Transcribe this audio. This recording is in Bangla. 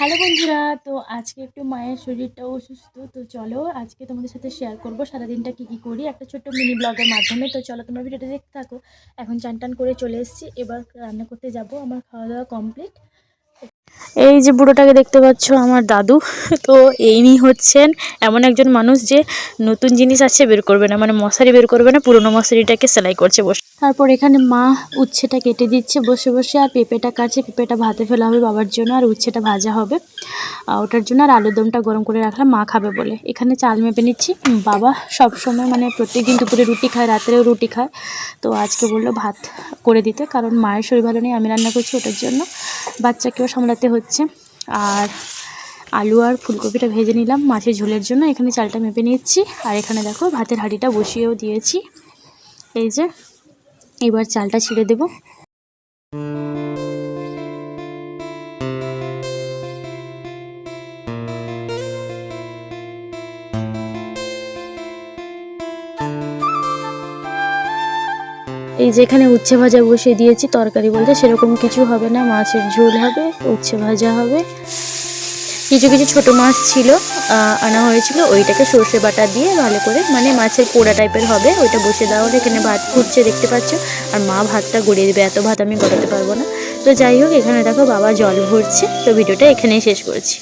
হ্যালো বন্ধুরা, তো আজকে একটু মায়ের শরীরটাও অসুস্থ। তো চলো আজকে তোমাদের সাথে শেয়ার করব সারাদিনটা কী কী করি একটা ছোট্ট মিনি ব্লগের মাধ্যমে। তো চলো তোমরা ভিডিওটা দেখতে থাকো। এখন চান টান করে চলে এসেছি, এবার রান্না করতে যাব। আমার খাওয়া দাওয়া কমপ্লিট। এই যে বুড়োটাকে দেখতে পাচ্ছ আমার দাদু। তো ইনি হচ্ছেন এমন একজন মানুষ যে নতুন জিনিস আছে বের করবে না, মানে মশারি বের করবে না, পুরোনো মশারিটাকে সেলাই করছে বসে। তারপর এখানে মা উচ্ছেটা কেটে দিচ্ছে বসে বসে, আর পেঁপেটা কাটছে। পেঁপেটা ভাতে ফেলা হবে বাবার জন্য, আর উচ্ছেটা ভাজা হবে ওটার জন্য। আর আলুর দমটা গরম করে রাখলাম মা খাবে বলে। এখানে চাল মেপে নিচ্ছি। বাবা সব সময় মানে প্রত্যেকদিন দুপুরে রুটি খায়, রাত্রেও রুটি খায়। তো আজকে বললো ভাত করে দিতে, কারণ মায়ের শরীর ভালো নেই, আমি রান্না করছি ওটার জন্য। বাচ্চাকেও সামলাতে হচ্ছে। আর আলু আর ফুলকপিটা ভেজে নিলাম মাছের ঝোলের জন্য। এখানে চালটা মেপে নিচ্ছি। আর এখানে দেখো ভাতের হাঁড়িটা বসিয়েও দিয়েছি। এই যে এবার চালটা ছিঁড়ে দেবো। এই যে এখানে উচ্ছে ভাজা বসিয়ে দিয়েছি। তরকারি বলতে সেরকম কিছু হবে না, মাছের ঝোল হবে, উচ্ছে ভাজা হবে। কিছু কিছু ছোটো মাছ ছিল, আনা হয়েছিল, ওইটাকে সর্ষে বাটা দিয়ে ভালো করে মানে মাছের পোড়া টাইপের হবে, ওইটা বসে দেওয়া হলে। এখানে ভাত ফুটছে দেখতে পাচ্ছ, আর মা ভাতটা গড়িয়ে দেবে, এত ভাত আমি গড়াতে পারবো না। তো যাই হোক, এখানে দেখো বাবা জল ভরছে। তো ভিডিওটা এখানেই শেষ করছি।